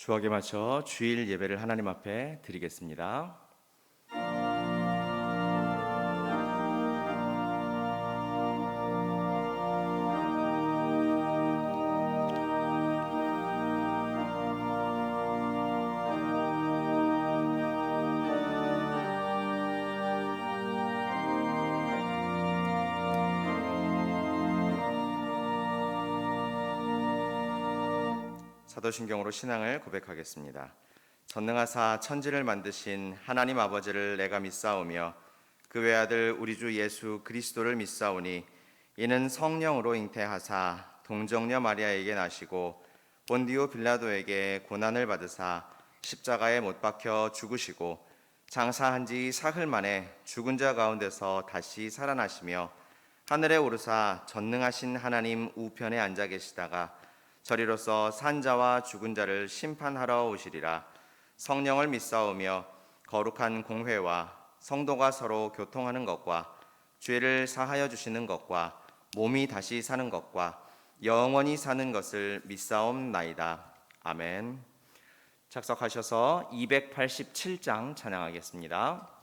주악에 맞춰 주일 예배를 하나님 앞에 드리겠습니다. 사도신경으로 신앙을 고백하겠습니다. 전능하사 천지를 만드신 하나님 아버지를 내가 믿사오며 그 외아들 우리 주 예수 그리스도를 믿사오니 이는 성령으로 잉태하사 동정녀 마리아에게 나시고 본디오 빌라도에게 고난을 받으사 십자가에 못 박혀 죽으시고 장사한 지 사흘 만에 죽은 자 가운데서 다시 살아나시며 하늘에 오르사 전능하신 하나님 우편에 앉아 계시다가 저리로서 산 자와 죽은 자를 심판하러 오시리라. 성령을 믿사오며 거룩한 공회와 성도가 서로 교통하는 것과 죄를 사하여 주시는 것과 몸이 다시 사는 것과 영원히 사는 것을 믿사옵나이다. 아멘. 작석하셔서 287장 찬양하겠습니다.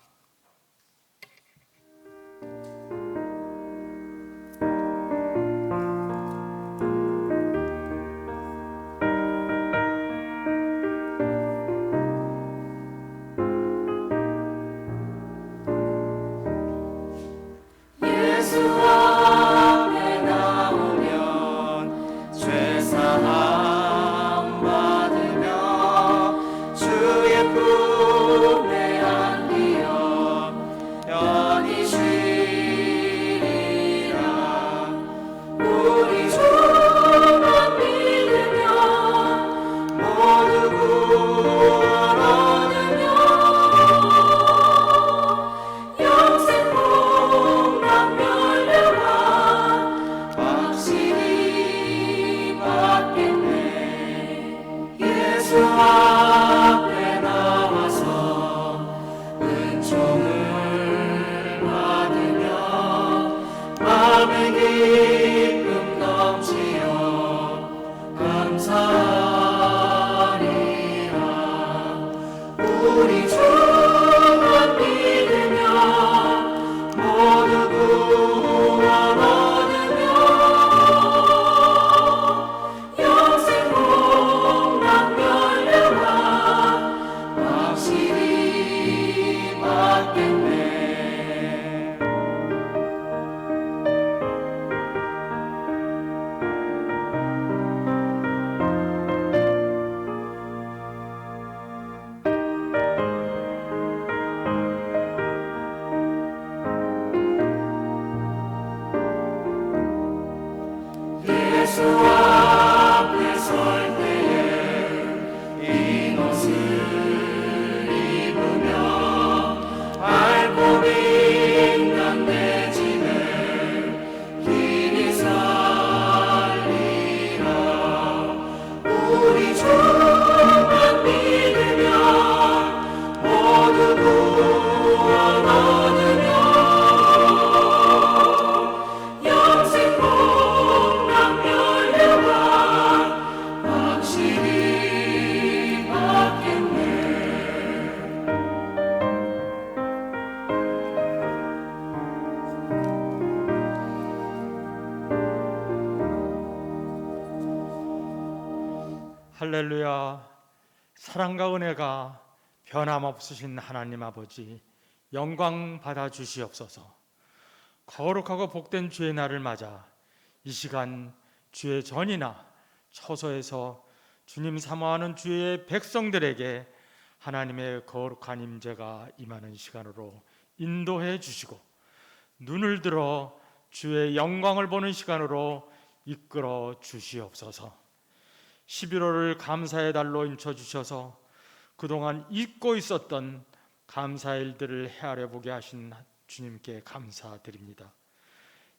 할렐루야. 사랑과 은혜가 변함없으신 하나님 아버지, 영광 받아 주시옵소서. 거룩하고 복된 주의 날을 맞아 이 시간 주의 전이나 처소에서 주님 사모하는 주의 백성들에게 하나님의 거룩한 임재가 임하는 시간으로 인도해 주시고 눈을 들어 주의 영광을 보는 시간으로 이끌어 주시옵소서. 11월을 감사의 달로 인쳐주셔서 그동안 잊고 있었던 감사의 일들을 헤아려 보게 하신 주님께 감사드립니다.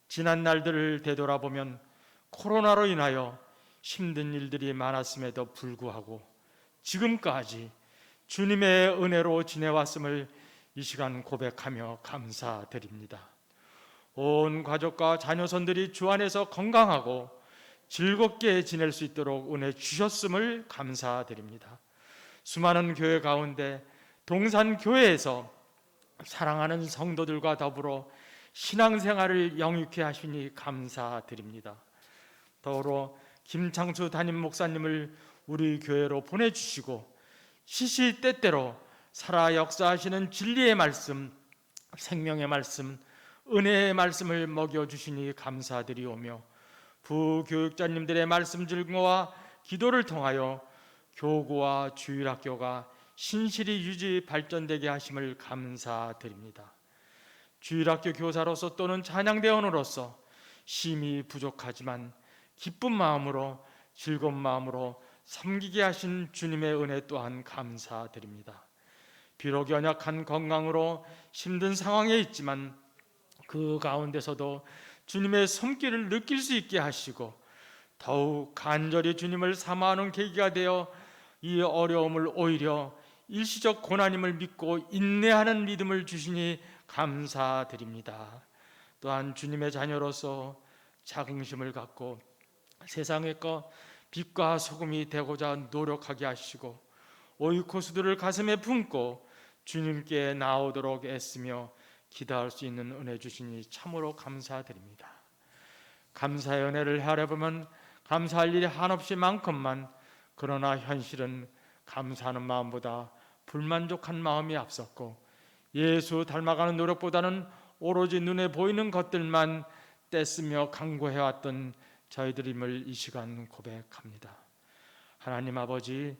지난 날들을 되돌아보면 코로나로 인하여 힘든 일들이 많았음에도 불구하고 지금까지 주님의 은혜로 지내왔음을 이 시간 고백하며 감사드립니다. 온 가족과 자녀손들이 주 안에서 건강하고 즐겁게 지낼 수 있도록 은혜 주셨음을 감사드립니다. 수많은 교회 가운데 동산교회에서 사랑하는 성도들과 더불어 신앙생활을 영육케 하시니 감사드립니다. 더불어 김창수 담임 목사님을 우리 교회로 보내주시고 시시때때로 살아 역사하시는 진리의 말씀, 생명의 말씀, 은혜의 말씀을 먹여주시니 감사드리오며 부교육자님들의 말씀 증거와 기도를 통하여 교구와 주일학교가 신실히 유지 발전되게 하심을 감사드립니다. 주일학교 교사로서 또는 찬양대원으로서 심히 부족하지만 기쁜 마음으로 즐거운 마음으로 섬기게 하신 주님의 은혜 또한 감사드립니다. 비록 연약한 건강으로 힘든 상황에 있지만 그 가운데서도 주님의 손길을 느낄 수 있게 하시고 더욱 간절히 주님을 사모하는 계기가 되어 이 어려움을 오히려 일시적 고난임을 믿고 인내하는 믿음을 주시니 감사드립니다. 또한 주님의 자녀로서 자긍심을 갖고 세상의 것 빛과 소금이 되고자 노력하게 하시고 오이코스들을 가슴에 품고 주님께 나오도록 애쓰며 기도할 수 있는 은혜 주시니 참으로 감사드립니다. 감사의 은혜를 헤아려보면 감사할 일이 한없이 많건만 그러나 현실은 감사하는 마음보다 불만족한 마음이 앞섰고 예수 닮아가는 노력보다는 오로지 눈에 보이는 것들만 떼쓰며 강구해왔던 저희들임을 이 시간 고백합니다. 하나님 아버지,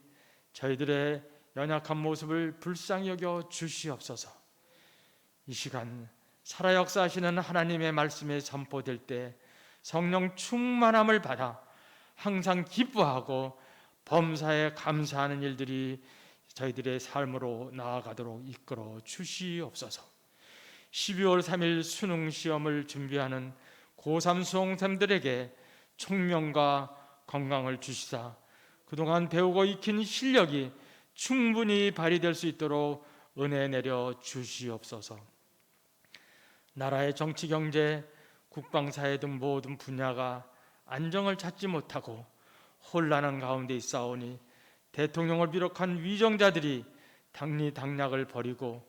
저희들의 연약한 모습을 불쌍히 여겨 주시옵소서. 이 시간 살아 역사하시는 하나님의 말씀에 선포될 때 성령 충만함을 받아 항상 기뻐하고 범사에 감사하는 일들이 저희들의 삶으로 나아가도록 이끌어 주시옵소서. 12월 3일 수능 시험을 준비하는 고3 수험생들에게 총명과 건강을 주시사 그동안 배우고 익힌 실력이 충분히 발휘될 수 있도록 은혜 내려 주시옵소서. 나라의 정치, 경제, 국방사회 등 모든 분야가 안정을 찾지 못하고 혼란한 가운데 있사오니 대통령을 비롯한 위정자들이 당리당략을 벌이고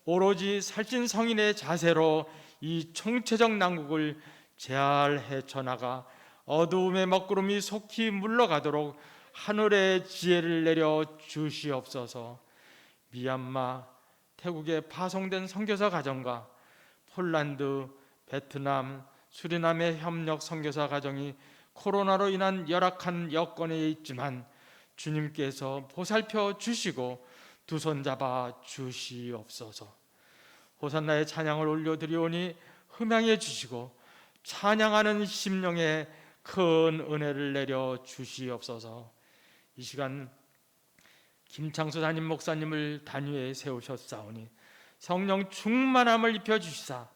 오로지 살찐성인의 자세로 이 총체적 난국을 잘 헤쳐나가 어두움의 먹구름이 속히 물러가도록 하늘의 지혜를 내려 주시옵소서. 미얀마, 태국에 파송된 선교사 가정과 폴란드, 베트남, 수리남의 협력 선교사 가정이 코로나로 인한 열악한 여건에 있지만 주님께서 보살펴 주시고 두 손 잡아 주시옵소서. 호산나의 찬양을 올려드리오니 흠양해 주시고 찬양하는 심령에 큰 은혜를 내려 주시옵소서. 이 시간 김창수 담임 목사님을 단위에 세우셨사오니 성령 충만함을 입혀 주시사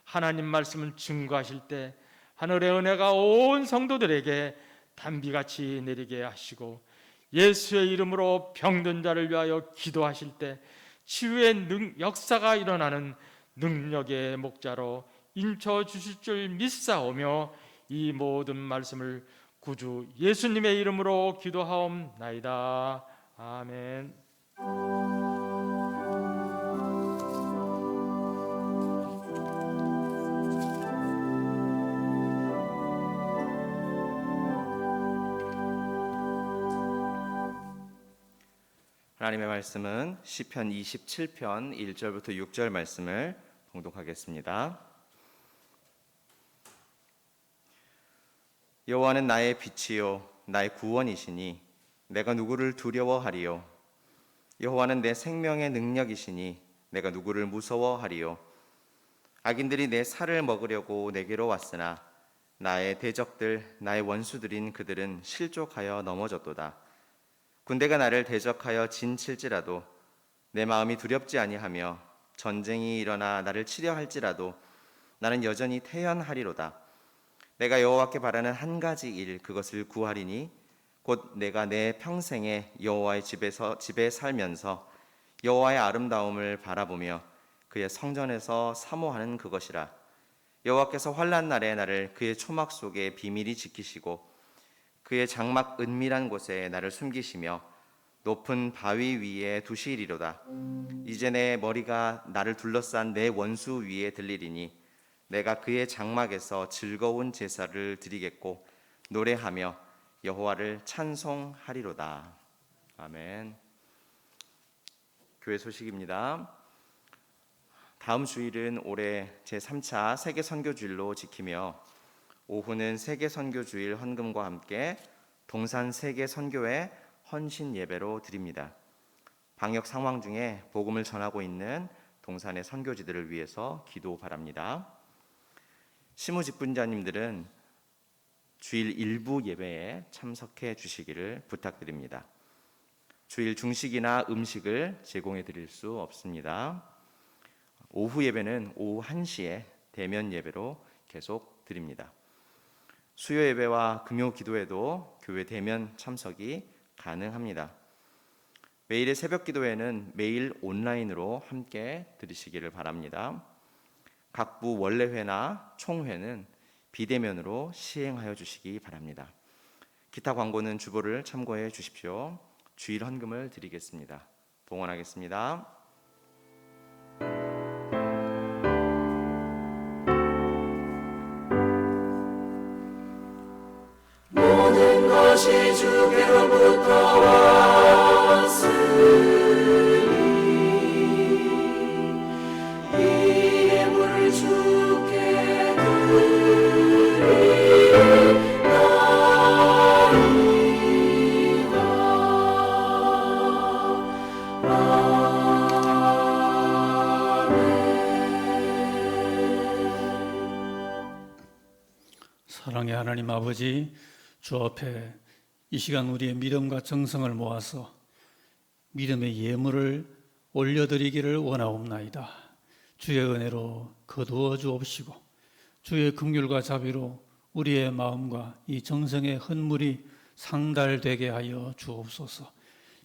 하나님 말씀을 증거하실 때 하늘의 은혜가 온 성도들에게 단비같이 내리게 하시고 예수의 이름으로 병든 자를 위하여 기도하실 때 치유의 역사가 일어나는 능력의 목자로 인쳐 주실 줄 믿사오며 이 모든 말씀을 구주 예수님의 이름으로 기도하옵나이다. 아멘. 하나님의 말씀은 시편 27편 1절부터 6절 말씀을 봉독하겠습니다. 여호와는 나의 빛이요 나의 구원이시니 내가 누구를 두려워하리요. 여호와는 내 생명의 능력이시니 내가 누구를 무서워하리요. 악인들이 내 살을 먹으려고 내게로 왔으나 나의 대적들 나의 원수들인 그들은 실족하여 넘어졌도다. 군대가 나를 대적하여 진칠지라도 내 마음이 두렵지 아니하며 전쟁이 일어나 나를 치려 할지라도 나는 여전히 태연하리로다. 내가 여호와께 바라는 한 가지 일 그것을 구하리니 곧 내가 내 평생에 여호와의 집에 살면서 여호와의 아름다움을 바라보며 그의 성전에서 사모하는 그것이라. 여호와께서 환난 날에 나를 그의 초막 속에 비밀히 지키시고 그의 장막 은밀한 곳에 나를 숨기시며 높은 바위 위에 두시리로다. 이제 내 머리가 나를 둘러싼 내 원수 위에 들리리니 내가 그의 장막에서 즐거운 제사를 드리겠고 노래하며 여호와를 찬송하리로다. 아멘. 교회 소식입니다. 다음 주일은 올해 제3차 세계 선교주일로 지키며 오후는 세계 선교주일 헌금과 함께 동산 세계 선교회 헌신 예배로 드립니다. 방역 상황 중에 복음을 전하고 있는 동산의 선교지들을 위해서 기도 바랍니다. 시무 직분자님들은 주일 일부 예배에 참석해 주시기를 부탁드립니다. 주일 중식이나 음식을 제공해 드릴 수 없습니다. 오후 예배는 오후 1시에 대면 예배로 계속 드립니다. 수요 예배와 금요 기도에도 교회 대면 참석이 가능합니다. 매일의 새벽 기도회는 매일 온라인으로 함께 드리시기를 바랍니다. 각부 원래회나 총회는 비대면으로 시행하여 주시기 바랍니다. 기타 광고는 주보를 참고해 주십시오. 주일 헌금을 드리겠습니다. 봉헌하겠습니다. 모든 것이 주께로부터 왔으니 이 예물을 주께 사랑의 하나님 아버지, 주 앞에 이 시간 우리의 믿음과 정성을 모아서 믿음의 예물을 올려드리기를 원하옵나이다. 주의 은혜로 거두어 주옵시고 주의 긍휼과 자비로 우리의 마음과 이 정성의 헌물이 상달되게 하여 주옵소서.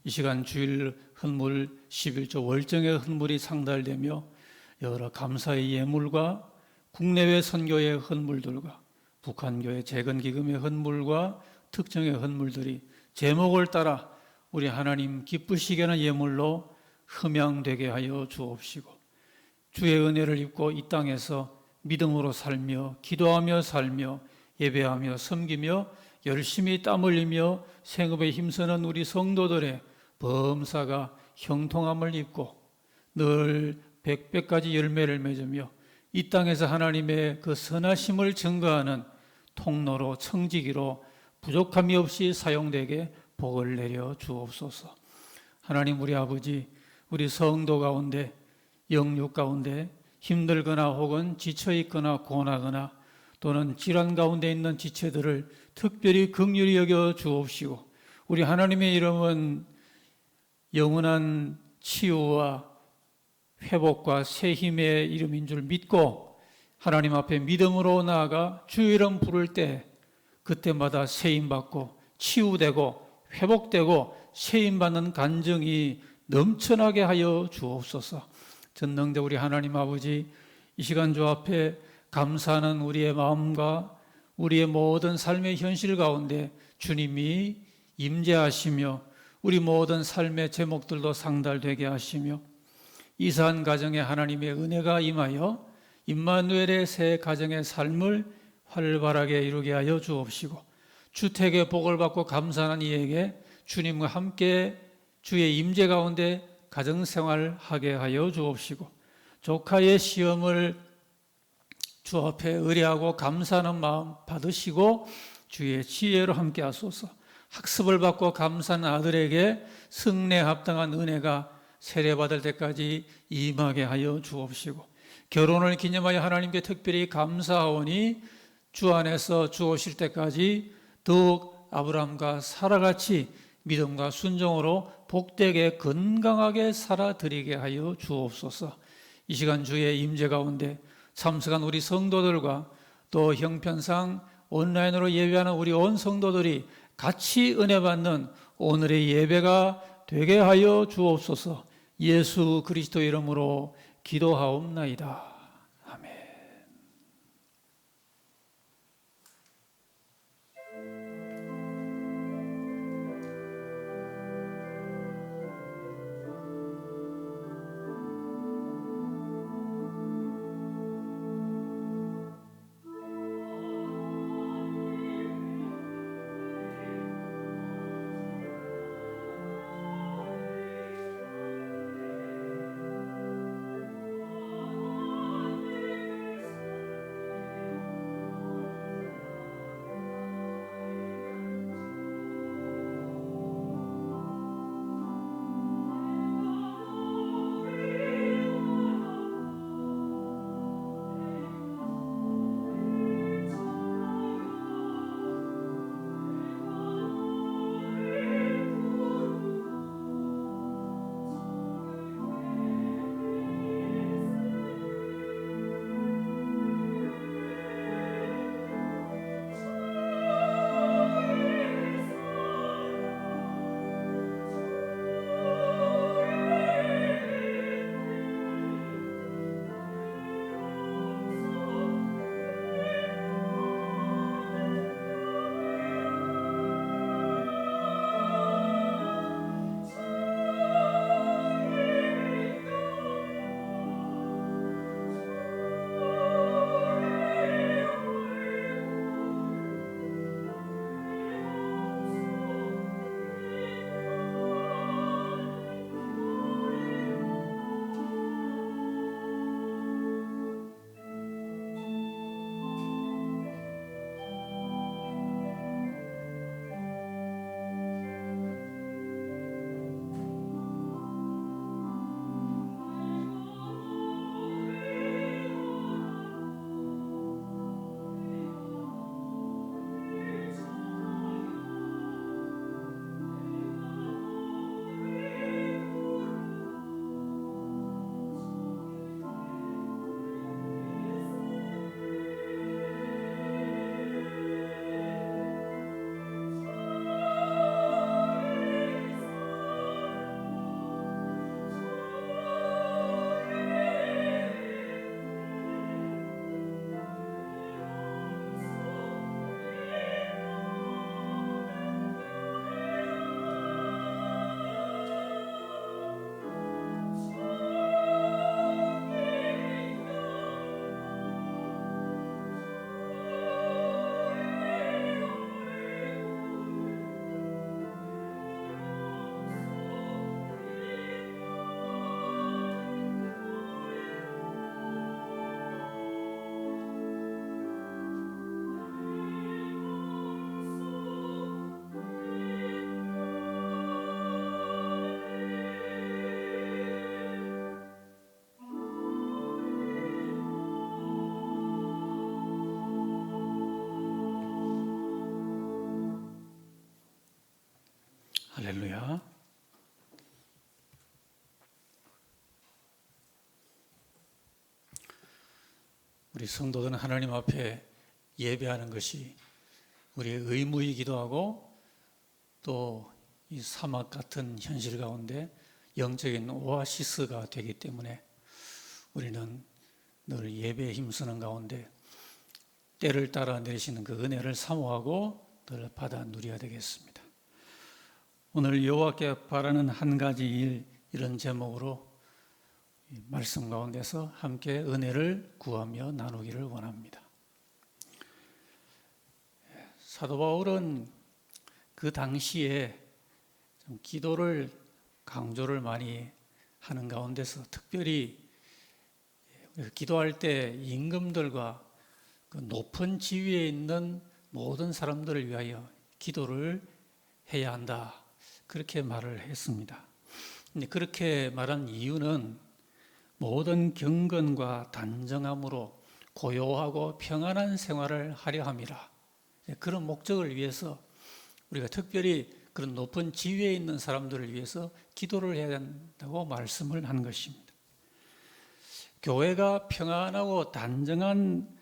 이 시간 주일 헌물 11조 월정의 헌물이 상달되며 여러 감사의 예물과 국내외 선교의 헌물들과 북한교회 재건기금의 헌물과 특정의 헌물들이 제목을 따라 우리 하나님 기쁘시게 하는 예물로 흠양되게 하여 주옵시고 주의 은혜를 입고 이 땅에서 믿음으로 살며 기도하며 살며 예배하며 섬기며 열심히 땀 흘리며 생업에 힘쓰는 우리 성도들의 범사가 형통함을 입고 늘 백배까지 열매를 맺으며 이 땅에서 하나님의 그 선하심을 증거하는 통로로 청지기로 부족함이 없이 사용되게 복을 내려 주옵소서. 하나님 우리 아버지, 우리 성도 가운데 영육 가운데 힘들거나 혹은 지쳐있거나 고나거나 또는 질환 가운데 있는 지체들을 특별히 긍휼히 여겨 주옵시고 우리 하나님의 이름은 영원한 치유와 회복과 새 힘의 이름인 줄 믿고 하나님 앞에 믿음으로 나아가 주의 이름 부를 때 그때마다 세임받고 치유되고 회복되고 세임받는 간증이 넘쳐나게 하여 주옵소서. 전능대 우리 하나님 아버지, 이 시간 주 앞에 감사하는 우리의 마음과 우리의 모든 삶의 현실 가운데 주님이 임재하시며 우리 모든 삶의 제목들도 상달되게 하시며 이사한 가정에 하나님의 은혜가 임하여 임마누엘의 새 가정의 삶을 활발하게 이루게 하여 주옵시고 주택의 복을 받고 감사하는 이에게 주님과 함께 주의 임재 가운데 가정생활하게 하여 주옵시고 조카의 시험을 주 앞에 의뢰하고 감사하는 마음 받으시고 주의 지혜로 함께 하소서. 학습을 받고 감사하는 아들에게 승리에 합당한 은혜가 세례받을 때까지 임하게 하여 주옵시고 결혼을 기념하여 하나님께 특별히 감사하오니 주 안에서 주 오실 때까지 더욱 아브라함과 사라같이 믿음과 순종으로 복되게 건강하게 살아드리게 하여 주옵소서. 이 시간 주의 임재 가운데 참석한 우리 성도들과 또 형편상 온라인으로 예배하는 우리 온 성도들이 같이 은혜 받는 오늘의 예배가 되게 하여 주옵소서. 예수 그리스도 이름으로 기도하옵나이다. 아멘. 할렐루야. 우리 성도들은 하나님 앞에 예배하는 것이 우리의 의무이기도 하고 또 이 사막 같은 현실 가운데 영적인 오아시스가 되기 때문에 우리는 늘 예배에 힘쓰는 가운데 때를 따라 내리시는 그 은혜를 사모하고 늘 받아 누려야 되겠습니다. 오늘 여호와께 바라는 한 가지 일, 이런 제목으로 말씀 가운데서 함께 은혜를 구하며 나누기를 원합니다. 사도 바울은 그 당시에 좀 기도를 강조를 많이 하는 가운데서 특별히 기도할 때 임금들과 그 높은 지위에 있는 모든 사람들을 위하여 기도를 해야 한다, 그렇게 말을 했습니다. 근데 그렇게 말한 이유는 모든 경건과 단정함으로 고요하고 평안한 생활을 하려 함이라. 그런 목적을 위해서 우리가 특별히 그런 높은 지위에 있는 사람들을 위해서 기도를 해야 된다고 말씀을 한 것입니다. 교회가 평안하고 단정한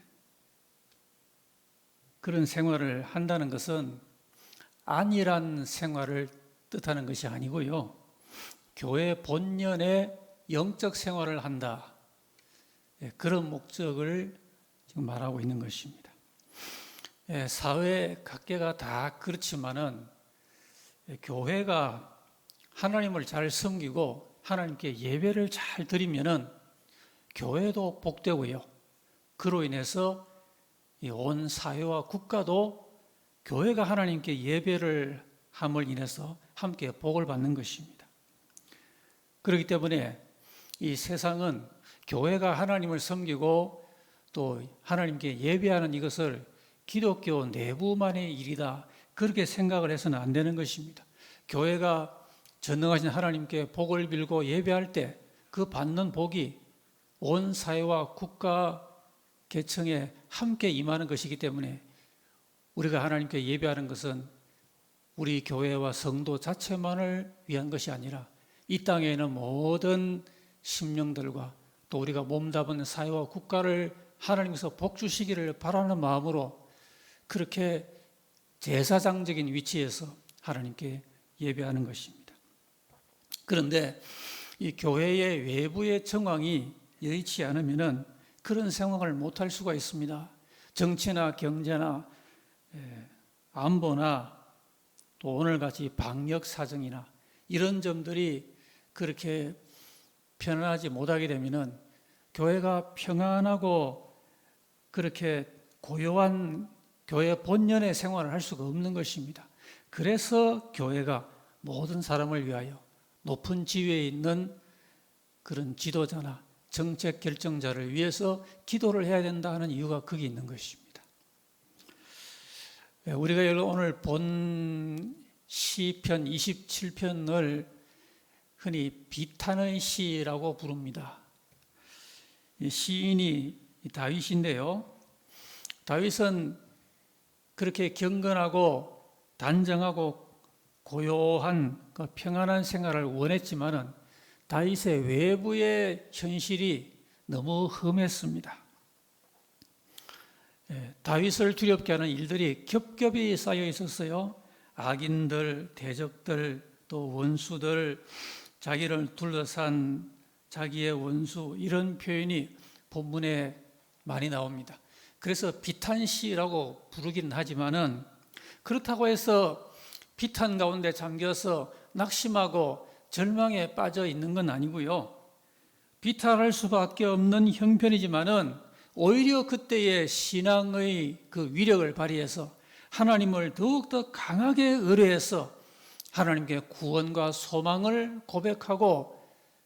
그런 생활을 한다는 것은 안일한 생활을 뜻하는 것이 아니고요, 교회 본연의 영적 생활을 한다, 그런 목적을 지금 말하고 있는 것입니다. 사회 각계가 다 그렇지만은 교회가 하나님을 잘 섬기고 하나님께 예배를 잘 드리면은 교회도 복되고요, 그로 인해서 온 사회와 국가도 교회가 하나님께 예배를 함을 인해서 함께 복을 받는 것입니다. 그렇기 때문에 이 세상은 교회가 하나님을 섬기고 또 하나님께 예배하는 이것을 기독교 내부만의 일이다, 그렇게 생각을 해서는 안 되는 것입니다. 교회가 전능하신 하나님께 복을 빌고 예배할 때 그 받는 복이 온 사회와 국가 계층에 함께 임하는 것이기 때문에 우리가 하나님께 예배하는 것은 우리 교회와 성도 자체만을 위한 것이 아니라 이 땅에 있는 모든 심령들과 또 우리가 몸담은 사회와 국가를 하나님께서 복 주시기를 바라는 마음으로 그렇게 제사장적인 위치에서 하나님께 예배하는 것입니다. 그런데 이 교회의 외부의 정황이 여의치 않으면 그런 생활을 못할 수가 있습니다. 정치나 경제나 안보나 또 오늘같이 방역 사정이나 이런 점들이 그렇게 편안하지 못하게 되면은 교회가 평안하고 그렇게 고요한 교회 본연의 생활을 할 수가 없는 것입니다. 그래서 교회가 모든 사람을 위하여 높은 지위에 있는 그런 지도자나 정책 결정자를 위해서 기도를 해야 된다 하는 이유가 거기 있는 것입니다. 우리가 오늘 본 시편 27편을 흔히 비탄의 시라고 부릅니다. 시인이 다윗인데요, 다윗은 그렇게 경건하고 단정하고 고요한 그 평안한 생활을 원했지만은 다윗의 외부의 현실이 너무 험했습니다. 다윗을 두렵게 하는 일들이 겹겹이 쌓여 있었어요. 악인들, 대적들, 또 원수들, 자기를 둘러싼 자기의 원수, 이런 표현이 본문에 많이 나옵니다. 그래서 비탄시라고 부르긴 하지만은 그렇다고 해서 비탄 가운데 잠겨서 낙심하고 절망에 빠져 있는 건 아니고요, 비탄할 수밖에 없는 형편이지만은 오히려 그때의 신앙의 그 위력을 발휘해서 하나님을 더욱더 강하게 의뢰해서 하나님께 구원과 소망을 고백하고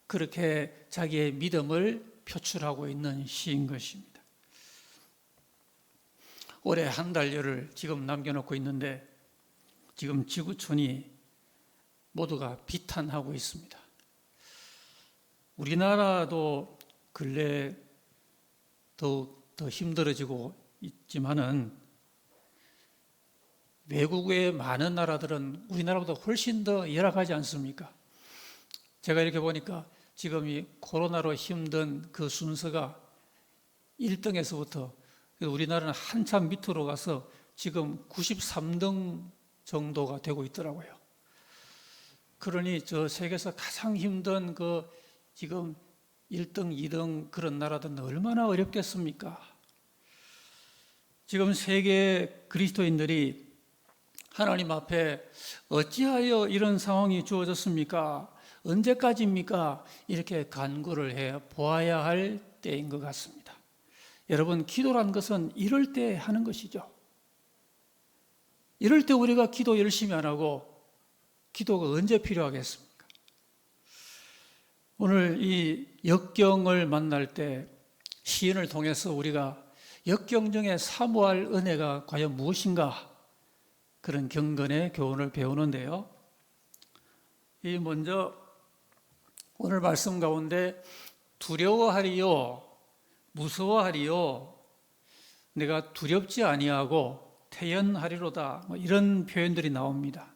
그렇게 자기의 믿음을 표출하고 있는 시인 것입니다. 올해 한 달여를 지금 남겨놓고 있는데 지금 지구촌이 모두가 비탄하고 있습니다. 우리나라도 근래 더욱 더 힘들어지고 있지만은 외국의 많은 나라들은 우리나라보다 훨씬 더 열악하지 않습니까? 제가 이렇게 보니까 지금 이 코로나로 힘든 그 순서가 1등에서부터 우리나라는 한참 밑으로 가서 지금 93등 정도가 되고 있더라고요. 그러니 저 세계에서 가장 힘든 그 지금 1등, 2등 그런 나라들은 얼마나 어렵겠습니까? 지금 세계 그리스도인들이 하나님 앞에 어찌하여 이런 상황이 주어졌습니까? 언제까지입니까? 이렇게 간구를 해 보아야 할 때인 것 같습니다. 여러분, 기도란 것은 이럴 때 하는 것이죠. 이럴 때 우리가 기도 열심히 안 하고 기도가 언제 필요하겠습니까? 오늘 이 역경을 만날 때 시인을 통해서 우리가 역경 중에 사모할 은혜가 과연 무엇인가? 그런 경건의 교훈을 배우는데요. 이 먼저 오늘 말씀 가운데 두려워하리요, 무서워하리요, 내가 두렵지 아니하고 태연하리로다, 이런 표현들이 나옵니다.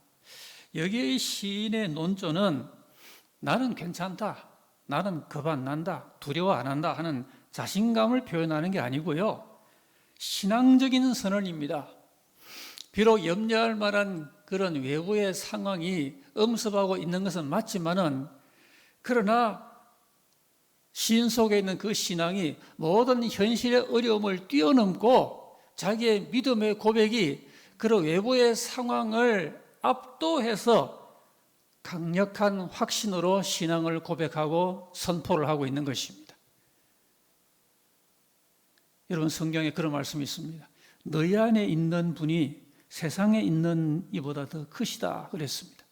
여기에 시인의 논조는 나는 괜찮다, 나는 겁 안 난다, 두려워 안 한다 하는 자신감을 표현하는 게 아니고요, 신앙적인 선언입니다. 비록 염려할 만한 그런 외부의 상황이 엄습하고 있는 것은 맞지만은, 그러나 시인 속에 있는 그 신앙이 모든 현실의 어려움을 뛰어넘고 자기의 믿음의 고백이 그런 외부의 상황을 압도해서 강력한 확신으로 신앙을 고백하고 선포를 하고 있는 것입니다. 여러분, 성경에 그런 말씀이 있습니다. 너희 안에 있는 분이 세상에 있는 이보다 더 크시다 그랬습니다.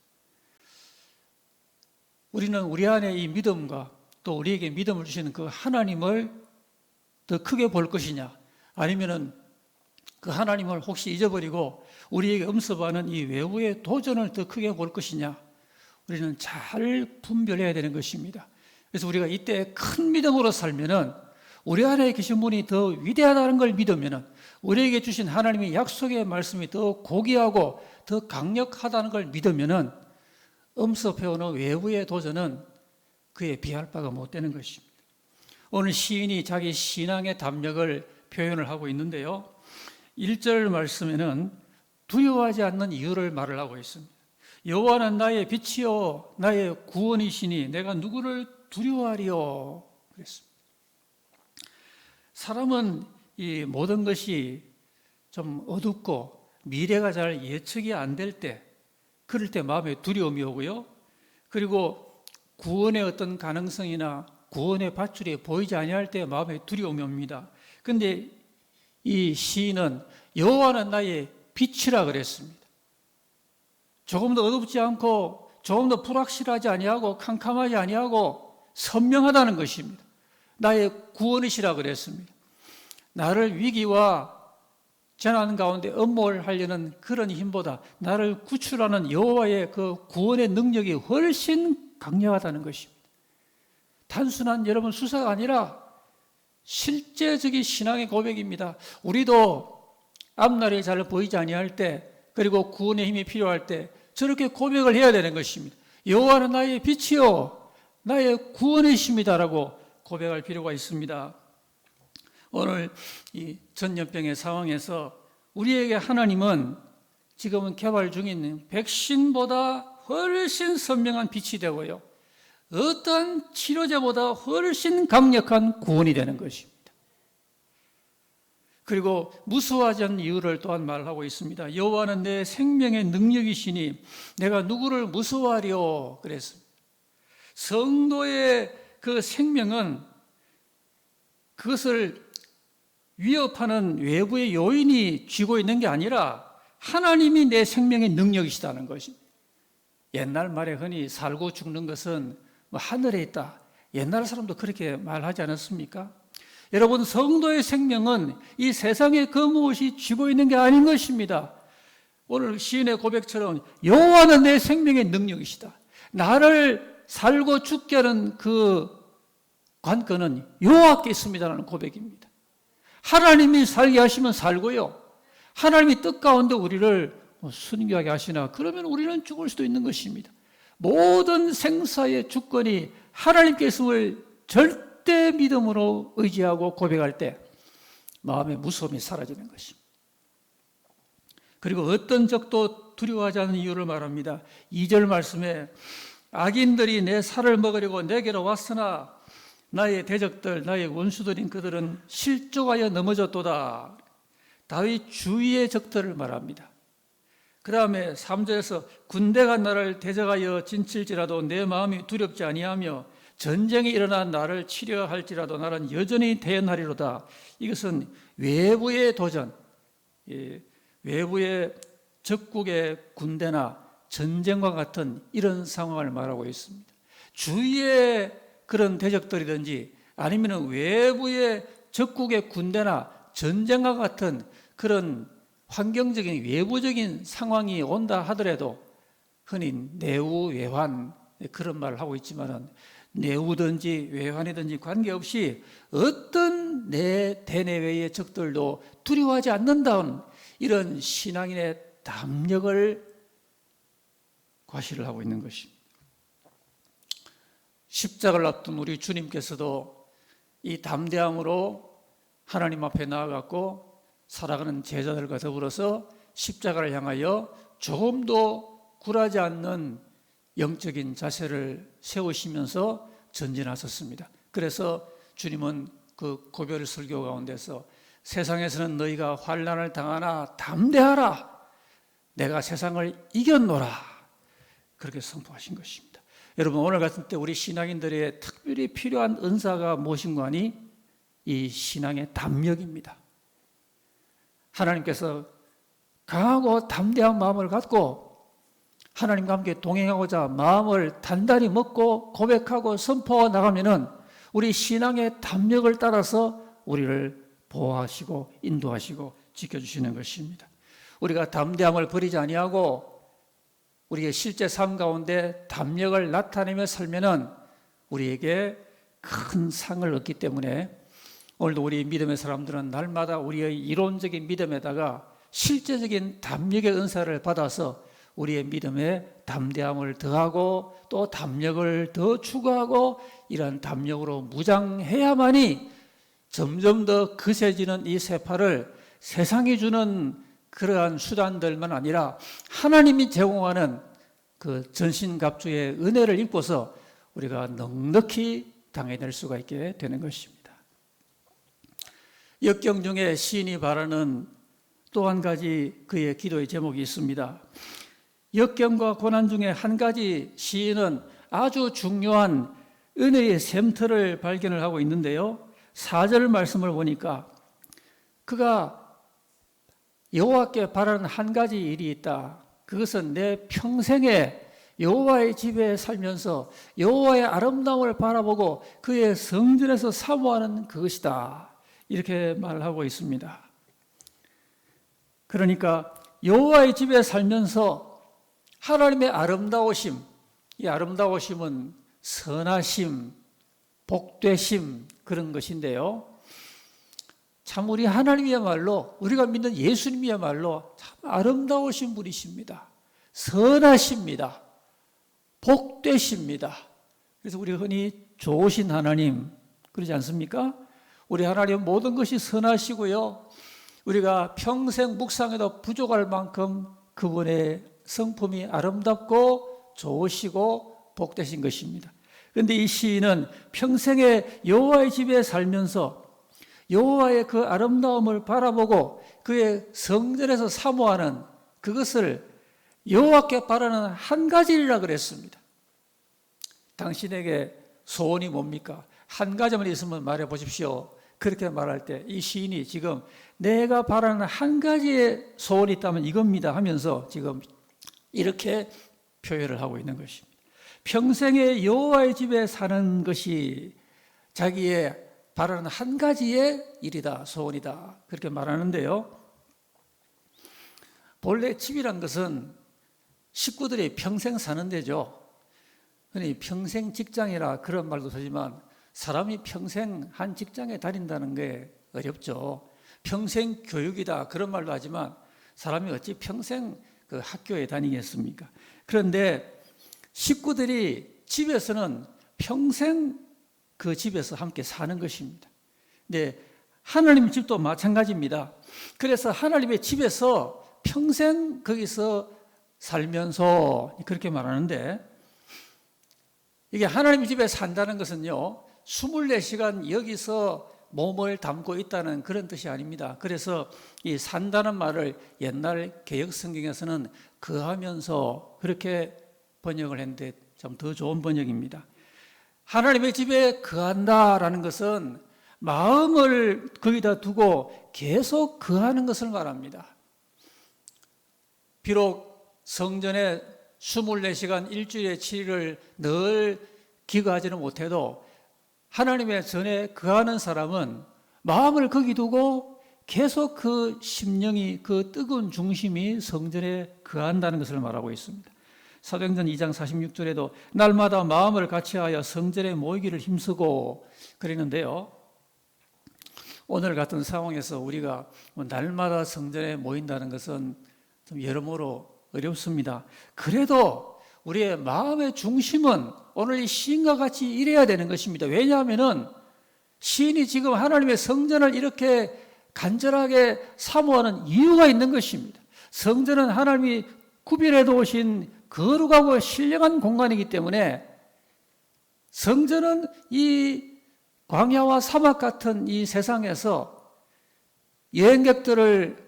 우리는 우리 안에 이 믿음과 또 우리에게 믿음을 주시는 그 하나님을 더 크게 볼 것이냐, 아니면은 그 하나님을 혹시 잊어버리고 우리에게 엄습하는 이 외부의 도전을 더 크게 볼 것이냐, 우리는 잘 분별해야 되는 것입니다. 그래서 우리가 이때 큰 믿음으로 살면은, 우리 안에 계신 분이 더 위대하다는 걸 믿으면은, 우리에게 주신 하나님의 약속의 말씀이 더 고귀하고 더 강력하다는 걸 믿으면은, 엄습해오는 외부의 도전은 그에 비할 바가 못 되는 것입니다. 오늘 시인이 자기 신앙의 담력을 표현을 하고 있는데요, 1절 말씀에는 두려워하지 않는 이유를 말을 하고 있습니다. 여호와는 나의 빛이요 나의 구원이시니 내가 누구를 두려워하리요 그랬습니다. 사람은 이 모든 것이 좀 어둡고 미래가 잘 예측이 안 될 때, 그럴 때 마음에 두려움이 오고요, 그리고 구원의 어떤 가능성이나 구원의 밧줄이 보이지 아니할 때 마음에 두려움이 옵니다. 그런데 이 시인은 여호와는 나의 빛이라 그랬습니다. 조금 더 어둡지 않고 조금 더 불확실하지 아니하고 캄캄하지 아니하고 선명하다는 것입니다. 나의 구원이시라 그랬습니다. 나를 위기와 재난 가운데 엄몰하려는 그런 힘보다 나를 구출하는 여호와의 그 구원의 능력이 훨씬 강력하다는 것입니다. 단순한 여러분 수사가 아니라 실제적인 신앙의 고백입니다. 우리도 앞날이 잘 보이지 아니할 때, 그리고 구원의 힘이 필요할 때 저렇게 고백을 해야 되는 것입니다. 여호와는 나의 빛이요 나의 구원이십니다라고 고백할 필요가 있습니다. 오늘 이 전염병의 상황에서 우리에게 하나님은 지금은 개발 중인 백신보다 훨씬 선명한 빛이 되고요, 어떤 치료제보다 훨씬 강력한 구원이 되는 것입니다. 그리고 무서워하지 않는 이유를 또한 말하고 있습니다. 여호와는 내 생명의 능력이시니 내가 누구를 무서워하리요 그랬습니다. 성도의 그 생명은 그것을 위협하는 외부의 요인이 쥐고 있는 게 아니라 하나님이 내 생명의 능력이시다는 것입니다. 옛날 말에 흔히 살고 죽는 것은 뭐 하늘에 있다, 옛날 사람도 그렇게 말하지 않았습니까? 여러분, 성도의 생명은 이 세상에 그 무엇이 쥐고 있는 게 아닌 것입니다. 오늘 시인의 고백처럼 여호와는 내 생명의 능력이시다, 나를 살고 죽게 하는 그 관건은 여호와께 있습니다라는 고백입니다. 하나님이 살게 하시면 살고요, 하나님이 뜻 가운데 우리를 순교하게 하시나? 그러면 우리는 죽을 수도 있는 것입니다. 모든 생사의 주권이 하나님께 있음을 절대 믿음으로 의지하고 고백할 때 마음의 무서움이 사라지는 것입니다. 그리고 어떤 적도 두려워하지 않는 이유를 말합니다. 2절 말씀에 악인들이 내 살을 먹으려고 내게로 왔으나 나의 대적들, 나의 원수들인 그들은 실족하여 넘어졌도다. 다윗 주위의 적들을 말합니다. 그 다음에 3절에서 군대가 나를 대적하여 진칠지라도 내 마음이 두렵지 아니하며 전쟁이 일어나 나를 치려 할지라도 나는 여전히 대언하리로다. 이것은 외부의 도전, 외부의 적국의 군대나 전쟁과 같은 이런 상황을 말하고 있습니다. 주위의 그런 대적들이든지 아니면 외부의 적국의 군대나 전쟁과 같은 그런 환경적인 외부적인 상황이 온다 하더라도 흔히 내우 외환 그런 말을 하고 있지만은 내우든지 외환이든지 관계없이 어떤 내 대내외의 적들도 두려워하지 않는다는 이런 신앙인의 담력을 과시를 하고 있는 것입니다. 십자가를 앞둔 우리 주님께서도 이 담대함으로 하나님 앞에 나아갔고 살아가는 제자들과 더불어서 십자가를 향하여 조금도 굴하지 않는 영적인 자세를 세우시면서 전진하셨습니다. 그래서 주님은 그 고별 설교 가운데서 세상에서는 너희가 환난을 당하나 담대하라. 내가 세상을 이겼노라. 그렇게 선포하신 것입니다. 여러분 오늘 같은 때 우리 신앙인들의 특별히 필요한 은사가 무엇인가 하니 이 신앙의 담력입니다. 하나님께서 강하고 담대한 마음을 갖고 하나님과 함께 동행하고자 마음을 단단히 먹고 고백하고 선포해 나가면은 우리 신앙의 담력을 따라서 우리를 보호하시고 인도하시고 지켜주시는 것입니다. 우리가 담대함을 버리지 아니하고 우리의 실제 삶 가운데 담력을 나타내며 살면은 우리에게 큰 상을 얻기 때문에 오늘도 우리 믿음의 사람들은 날마다 우리의 이론적인 믿음에다가 실제적인 담력의 은사를 받아서 우리의 믿음에 담대함을 더하고 또 담력을 더 추구하고 이러한 담력으로 무장해야만이 점점 더 거세지는 이 세파를 세상이 주는 그러한 수단들만 아니라 하나님이 제공하는 그 전신갑주의 은혜를 입고서 우리가 넉넉히 당해낼 수가 있게 되는 것입니다. 역경 중에 시인이 바라는 또 한 가지 그의 기도의 제목이 있습니다. 역경과 고난 중에 한 가지 시인은 아주 중요한 은혜의 샘터를 발견을 하고 있는데요. 4절 말씀을 보니까 그가 여호와께 바라는 한 가지 일이 있다. 그것은 내 평생에 여호와의 집에 살면서 여호와의 아름다움을 바라보고 그의 성전에서 사모하는 그것이다. 이렇게 말을 하고 있습니다. 그러니까 여호와의 집에 살면서 하나님의 아름다우심, 이 아름다우심은 선하심, 복되심 그런 것인데요. 참 우리 하나님이야말로 우리가 믿는 예수님이야말로 참 아름다우신 분이십니다. 선하십니다. 복되십니다. 그래서 우리가 흔히 좋으신 하나님 그러지 않습니까? 우리 하나님은 모든 것이 선하시고요. 우리가 평생 묵상해도 부족할 만큼 그분의 성품이 아름답고 좋으시고 복되신 것입니다. 그런데 이 시인은 평생에 여호와의 집에 살면서 여호와의 그 아름다움을 바라보고 그의 성전에서 사모하는 그것을 여호와께 바라는 한 가지 일이라 그랬습니다. 당신에게 소원이 뭡니까? 한 가지만 있으면 말해 보십시오. 그렇게 말할 때 이 시인이 지금 내가 바라는 한 가지의 소원이 있다면 이겁니다 하면서 지금 이렇게 표현을 하고 있는 것입니다. 평생에 여호와의 집에 사는 것이 자기의 바라는 한 가지의 일이다, 소원이다 그렇게 말하는데요. 본래 집이란 것은 식구들이 평생 사는 데죠. 흔히 평생 직장이라 그런 말도 쓰지만 사람이 평생 한 직장에 다닌다는 게 어렵죠. 평생 교육이다 그런 말도 하지만 사람이 어찌 평생 그 학교에 다니겠습니까? 그런데 식구들이 집에서는 평생 그 집에서 함께 사는 것입니다. 근데 하나님 집도 마찬가지입니다. 그래서 하나님의 집에서 평생 거기서 살면서 그렇게 말하는데, 이게 하나님 집에 산다는 것은요 24시간 여기서 몸을 담고 있다는 그런 뜻이 아닙니다. 그래서 이 산다는 말을 옛날 개역 성경에서는 거하면서 그렇게 번역을 했는데 좀 더 좋은 번역입니다. 하나님의 집에 거한다라는 것은 마음을 거기다 두고 계속 거하는 것을 말합니다. 비록 성전에 24시간 일주일에 7일을 늘 기거하지는 못해도 하나님의 전에 거하는 사람은 마음을 거기 두고 계속 그 심령이, 그 뜨거운 중심이 성전에 거한다는 것을 말하고 있습니다. 사도행전 2장 46절에도 날마다 마음을 같이하여 성전에 모이기를 힘쓰고 그랬는데요, 오늘 같은 상황에서 우리가 날마다 성전에 모인다는 것은 좀 여러모로 어렵습니다. 그래도 우리의 마음의 중심은 오늘 이 시인과 같이 이래야 되는 것입니다. 왜냐하면 시인이 지금 하나님의 성전을 이렇게 간절하게 사모하는 이유가 있는 것입니다. 성전은 하나님이 구별해 두신 거룩하고 신령한 공간이기 때문에, 성전은 이 광야와 사막 같은 이 세상에서 여행객들을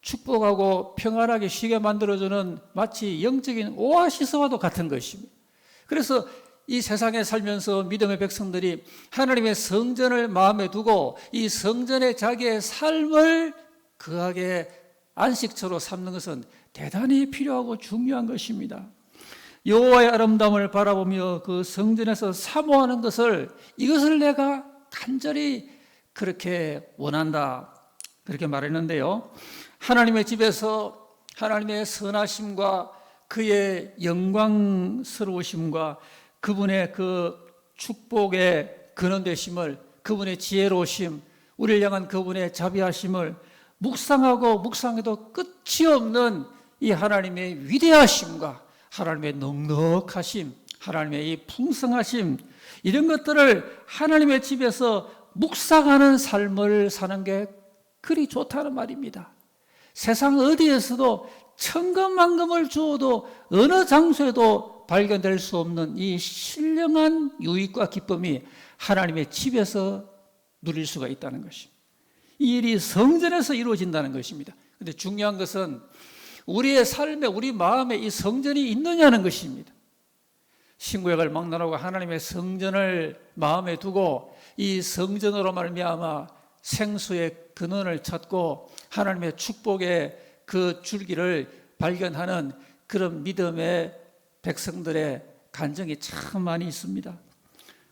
축복하고 평안하게 쉬게 만들어주는 마치 영적인 오아시스와도 같은 것입니다. 그래서 이 세상에 살면서 믿음의 백성들이 하나님의 성전을 마음에 두고 이 성전에 자기의 삶을 거하게 안식처로 삼는 것은 대단히 필요하고 중요한 것입니다. 여호와의 아름다움을 바라보며 그 성전에서 사모하는 것을, 이것을 내가 간절히 그렇게 원한다, 그렇게 말했는데요, 하나님의 집에서 하나님의 선하심과 그의 영광스러우심과 그분의 그 축복의 근원되심을, 그분의 지혜로우심, 우리를 향한 그분의 자비하심을 묵상하고 묵상해도 끝이 없는 이 하나님의 위대하심과 하나님의 넉넉하심, 하나님의 이 풍성하심, 이런 것들을 하나님의 집에서 묵상하는 삶을 사는 게 그리 좋다는 말입니다. 세상 어디에서도 천금만금을 주어도 어느 장소에도 발견될 수 없는 이 신령한 유익과 기쁨이 하나님의 집에서 누릴 수가 있다는 것입니다. 이 일이 성전에서 이루어진다는 것입니다. 그런데 중요한 것은 우리의 삶에, 우리 마음에 이 성전이 있느냐는 것입니다. 신구약을 막론하고 하나님의 성전을 마음에 두고 이 성전으로 말미암아 생수의 근원을 찾고 하나님의 축복의 그 줄기를 발견하는 그런 믿음의 백성들의 간증이 참 많이 있습니다.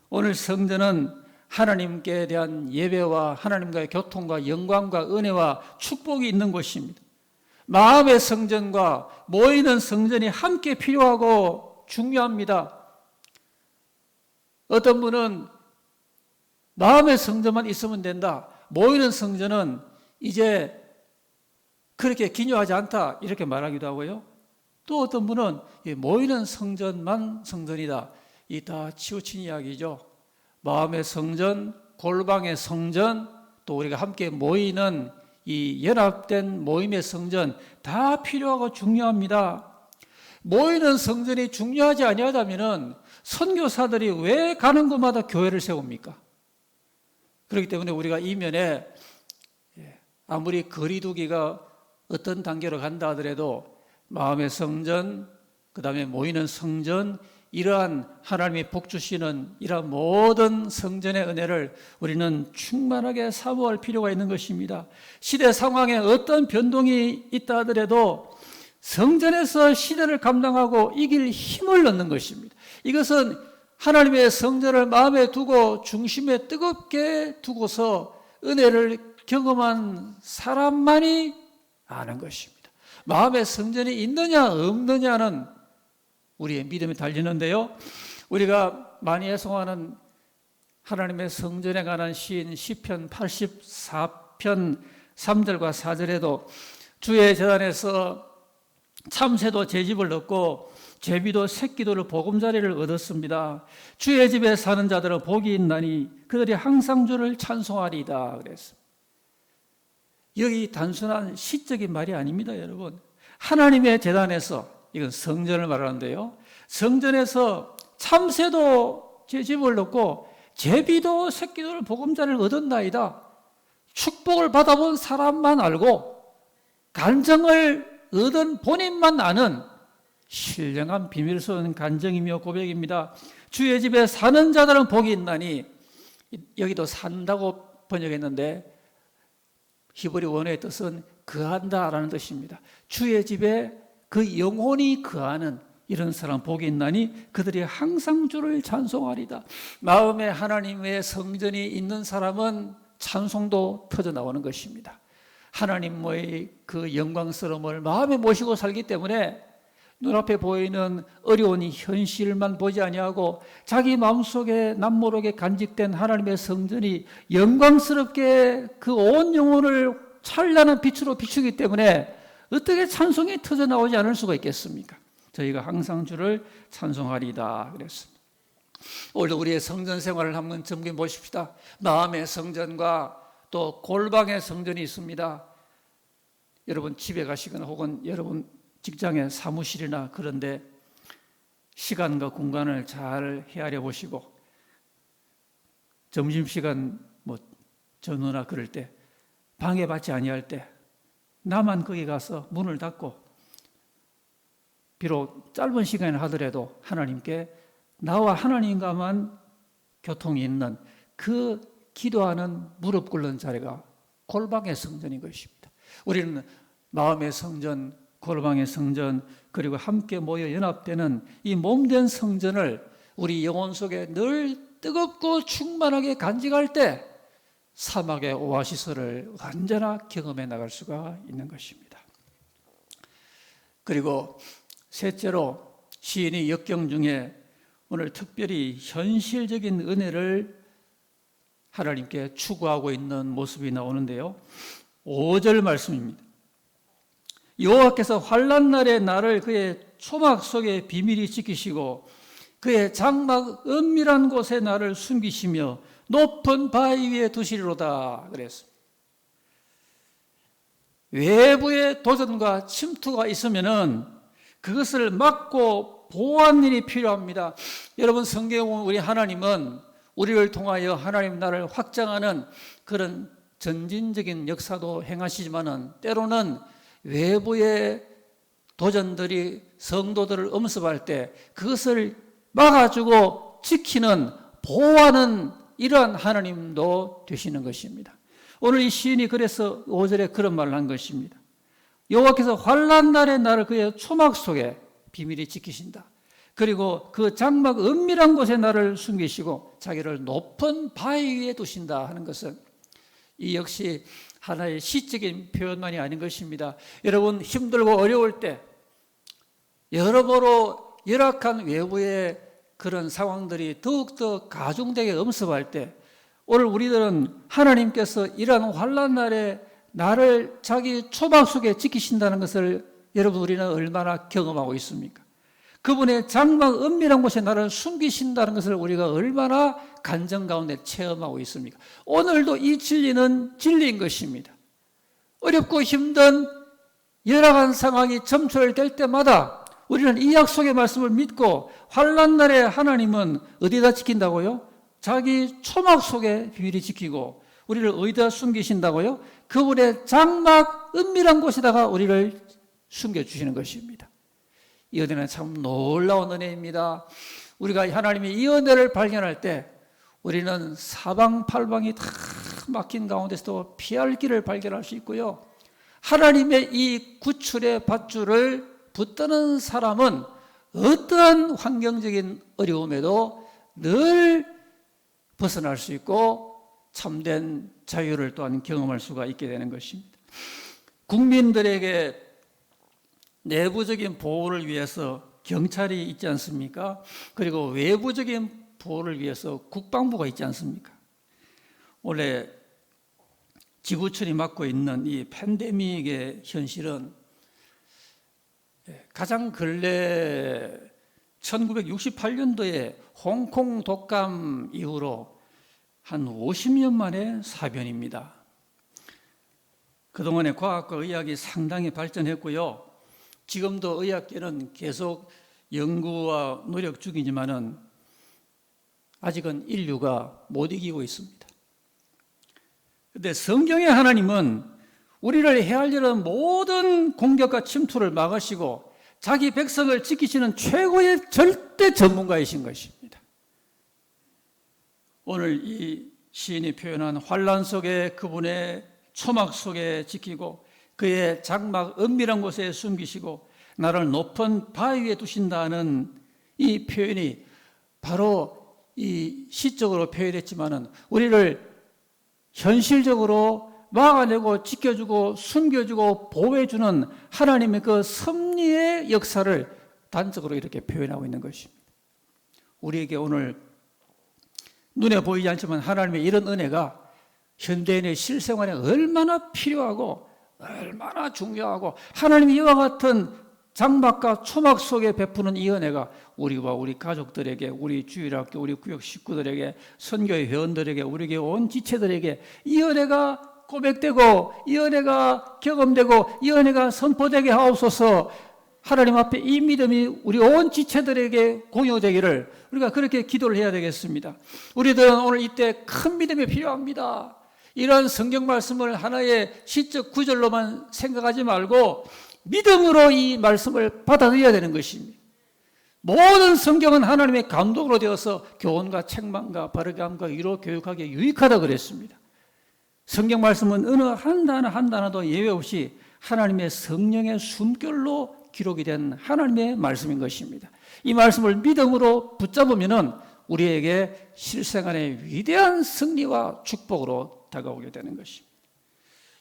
오늘 성전은 하나님께 대한 예배와 하나님과의 교통과 영광과 은혜와 축복이 있는 곳입니다. 마음의 성전과 모이는 성전이 함께 필요하고 중요합니다. 어떤 분은 마음의 성전만 있으면 된다, 모이는 성전은 이제 그렇게 기묘하지 않다, 이렇게 말하기도 하고요. 또 어떤 분은 모이는 성전만 성전이다, 이 다 치우친 이야기죠. 마음의 성전, 골방의 성전, 또 우리가 함께 모이는 이 연합된 모임의 성전, 다 필요하고 중요합니다. 모이는 성전이 중요하지 아니하다면 선교사들이 왜 가는 곳마다 교회를 세웁니까? 그렇기 때문에 우리가 이면에 아무리 거리두기가 어떤 단계로 간다 하더라도 마음의 성전, 그 다음에 모이는 성전, 이러한 하나님이 복 주시는 이러한 모든 성전의 은혜를 우리는 충만하게 사모할 필요가 있는 것입니다. 시대 상황에 어떤 변동이 있다 하더라도 성전에서 시대를 감당하고 이길 힘을 얻는 것입니다. 이것은 하나님의 성전을 마음에 두고 중심에 뜨겁게 두고서 은혜를 경험한 사람만이 아는 것입니다. 마음의 성전이 있느냐 없느냐는 우리의 믿음이 달리는데요, 우리가 많이 애송하는 하나님의 성전에 관한 시인 시편 84편 3절과 4절에도 주의 제단에서 참새도 제 집을 얻고 제비도 새끼들을 보금자리를 얻었습니다. 주의 집에 사는 자들은 복이 있나니 그들이 항상 주를 찬송하리이다 그랬습니다. 여기 단순한 시적인 말이 아닙니다, 여러분. 하나님의 제단에서, 이건 성전을 말하는데요, 성전에서 참새도 제 집을 얻고 제비도 새끼들 보금자리를 얻었나이다. 축복을 받아본 사람만 알고 간증을 얻은 본인만 아는 신령한 비밀스러운 간증이며 고백입니다. 주의 집에 사는 자들은 복이 있나니, 여기도 산다고 번역했는데 히브리 원어의 뜻은 거한다라는 뜻입니다. 주의 집에 그 영혼이 거하는 이런 사람 복이 있나니 그들이 항상 주를 찬송하리다. 마음에 하나님의 성전이 있는 사람은 찬송도 터져 나오는 것입니다. 하나님의 그 영광스러움을 마음에 모시고 살기 때문에 눈앞에 보이는 어려운 이 현실만 보지 아니하고 자기 마음속에 남모르게 간직된 하나님의 성전이 영광스럽게 그 온 영혼을 찬란한 빛으로 비추기 때문에 어떻게 찬송이 터져 나오지 않을 수가 있겠습니까? 저희가 항상 주를 찬송하리다 그랬습니다. 오늘도 우리의 성전 생활을 한번 점검해 보십시다. 마음의 성전과 또 골방의 성전이 있습니다. 여러분 집에 가시거나 혹은 여러분 직장의 사무실이나 그런데 시간과 공간을 잘 헤아려 보시고 점심시간 전후나 그럴 때 방해받지 아니할 때 나만 거기 가서 문을 닫고 비록 짧은 시간을 하더라도 하나님께 나와 하나님과만 교통이 있는 그 기도하는 무릎 꿇는 자리가 골방의 성전인 것입니다. 우리는 마음의 성전, 골방의 성전, 그리고 함께 모여 연합되는 이 몸된 성전을 우리 영혼 속에 늘 뜨겁고 충만하게 간직할 때 사막의 오아시스를 언제나 경험해 나갈 수가 있는 것입니다. 그리고 셋째로 시인이 역경 중에 오늘 특별히 현실적인 은혜를 하나님께 추구하고 있는 모습이 나오는데요. 5절 말씀입니다. 여호와께서 환난 날에 나를 그의 초막 속에 비밀히 지키시고 그의 장막 은밀한 곳에 나를 숨기시며 높은 바위 위에 두시리로다 그랬습니다. 외부의 도전과 침투가 있으면은 그것을 막고 보호하는 일이 필요합니다. 여러분 성경에 보면 우리 하나님은 우리를 통하여 하나님 나라를 확장하는 그런 전진적인 역사도 행하시지만은 때로는 외부의 도전들이 성도들을 엄습할 때 그것을 막아주고 지키는 보호하는 이러한 하나님도 되시는 것입니다. 오늘 이 시인이 그래서 5절에 그런 말을 한 것입니다. 여호와께서 환난 날에 나를 그의 초막 속에 비밀히 지키신다. 그리고 그 장막 은밀한 곳에 나를 숨기시고 자기를 높은 바위 위에 두신다 하는 것은 이 역시 하나의 시적인 표현만이 아닌 것입니다. 여러분 힘들고 어려울 때 여러모로 열악한 외부의 그런 상황들이 더욱더 가중되게 엄습할 때 오늘 우리들은 하나님께서 이러한 환난 날에 나를 자기 초막 속에 지키신다는 것을 여러분 우리는 얼마나 경험하고 있습니까? 그분의 장막 은밀한 곳에 나를 숨기신다는 것을 우리가 얼마나 간증 가운데 체험하고 있습니까? 오늘도 이 진리는 진리인 것입니다. 어렵고 힘든 열악한 상황이 점철될 때마다 우리는 이 약속의 말씀을 믿고 환난 날에 하나님은 어디다 지킨다고요? 자기 초막 속에 비밀히 지키고 우리를 어디다 숨기신다고요? 그분의 장막 은밀한 곳에다가 우리를 숨겨주시는 것입니다. 이 은혜는 참 놀라운 은혜입니다. 우리가 하나님의 이 은혜를 발견할 때 우리는 사방팔방이 다 막힌 가운데서도 피할 길을 발견할 수 있고요. 하나님의 이 구출의 밧줄을 붙드는 사람은 어떠한 환경적인 어려움에도 늘 벗어날 수 있고 참된 자유를 또한 경험할 수가 있게 되는 것입니다. 국민들에게 내부적인 보호를 위해서 경찰이 있지 않습니까? 그리고 외부적인 보호를 위해서 국방부가 있지 않습니까? 원래 지구촌이 맡고 있는 이 팬데믹의 현실은 가장 근래 1968년도에 홍콩 독감 이후로 한 50년 만에 사변입니다. 그동안에 과학과 의학이 상당히 발전했고요. 지금도 의학계는 계속 연구와 노력 중이지만은 아직은 인류가 못 이기고 있습니다. 그런데 성경의 하나님은 우리를 헤아리는 모든 공격과 침투를 막으시고 자기 백성을 지키시는 최고의 절대 전문가이신 것입니다. 오늘 이 시인이 표현한 환란 속에 그분의 초막 속에 지키고 그의 장막 은밀한 곳에 숨기시고 나를 높은 바위 위에 두신다는 이 표현이 바로 이 시적으로 표현했지만은 우리를 현실적으로 막아내고 지켜주고 숨겨주고 보호해주는 하나님의 그 섭리의 역사를 단적으로 이렇게 표현하고 있는 것입니다. 우리에게 오늘 눈에 보이지 않지만 하나님의 이런 은혜가 현대인의 실생활에 얼마나 필요하고 얼마나 중요하고 하나님이 이와 같은 장막과 초막 속에 베푸는 이 은혜가 우리와 우리 가족들에게, 우리 주일학교, 우리 구역 식구들에게, 선교회 회원들에게, 우리 교회 온 지체들에게 이 은혜가 고백되고 이 은혜가 경험되고 이 은혜가 선포되게 하옵소서. 하나님 앞에 이 믿음이 우리 온 지체들에게 공유되기를 우리가 그렇게 기도를 해야 되겠습니다. 우리들은 오늘 이때 큰 믿음이 필요합니다. 이런 성경 말씀을 하나의 시적 구절로만 생각하지 말고 믿음으로 이 말씀을 받아들여야 되는 것입니다. 모든 성경은 하나님의 감동으로 되어서 교훈과 책망과 바르게 함과 위로 교육하기에 유익하다고 그랬습니다. 성경 말씀은 어느 한 단어 한 단어도 예외 없이 하나님의 성령의 숨결로 기록이 된 하나님의 말씀인 것입니다. 이 말씀을 믿음으로 붙잡으면은 우리에게 실생활의 위대한 승리와 축복으로 다가오게 되는 것입니다.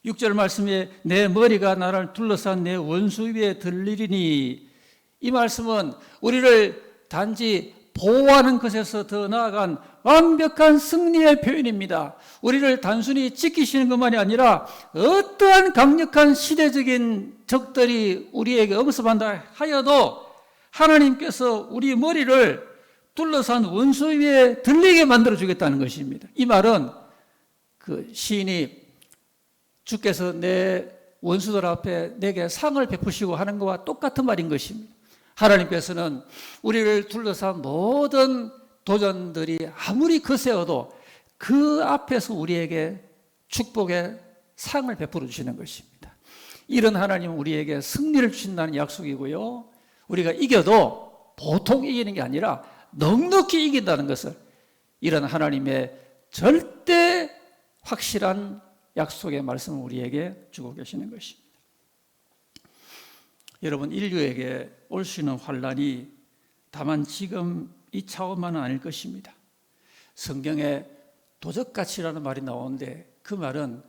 6절 말씀에 내 머리가 나를 둘러싼 내 원수 위에 들리리니, 이 말씀은 우리를 단지 보호하는 것에서 더 나아간 완벽한 승리의 표현입니다. 우리를 단순히 지키시는 것만이 아니라 어떠한 강력한 시대적인 적들이 우리에게 엄습한다 하여도 하나님께서 우리 머리를 둘러싼 원수 위에 들리게 만들어 주겠다는 것입니다. 이 말은 그 시인이 주께서 내 원수들 앞에 내게 상을 베푸시고 하는 것과 똑같은 말인 것입니다. 하나님께서는 우리를 둘러싼 모든 도전들이 아무리 거세어도 그 앞에서 우리에게 축복의 상을 베풀어 주시는 것입니다. 이런 하나님은 우리에게 승리를 주신다는 약속이고요. 우리가 이겨도 보통 이기는 게 아니라 넉넉히 이긴다는 것을, 이런 하나님의 절대 확실한 약속의 말씀을 우리에게 주고 계시는 것입니다. 여러분, 인류에게 올 수 있는 환란이 다만 지금 이 차원만은 아닐 것입니다. 성경에 도적같이라는 말이 나오는데 그 말은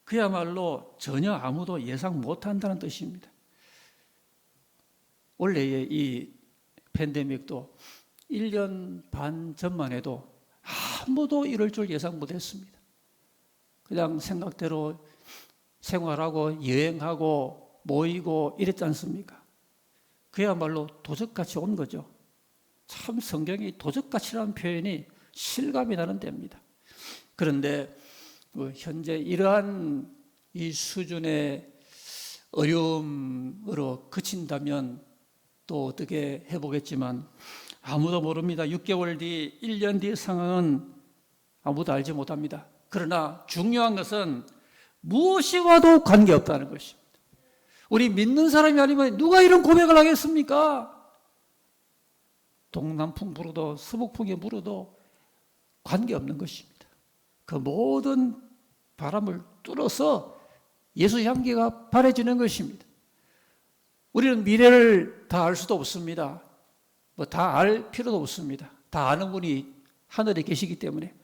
그야말로 전혀 아무도 예상 못한다는 뜻입니다. 원래의 이 팬데믹도 1년 반 전만 해도 아무도 이럴 줄 예상 못했습니다. 그냥 생각대로 생활하고 여행하고 모이고 이랬지 않습니까? 그야말로 도적같이 온 거죠. 참 성경이 도적같이라는 표현이 실감이 나는 때입니다. 그런데 현재 이러한 이 수준의 어려움으로 그친다면 또 어떻게 해보겠지만 아무도 모릅니다. 6개월 뒤, 1년 뒤의 상황은 아무도 알지 못합니다. 그러나 중요한 것은 무엇이와도 관계없다는 것입니다. 우리 믿는 사람이 아니면 누가 이런 고백을 하겠습니까? 동남풍 불어도 서북풍이 불어도 관계없는 것입니다. 그 모든 바람을 뚫어서 예수 향기가 바래지는 것입니다. 우리는 미래를 다 알 수도 없습니다. 다 알 필요도 없습니다. 다 아는 분이 하늘에 계시기 때문에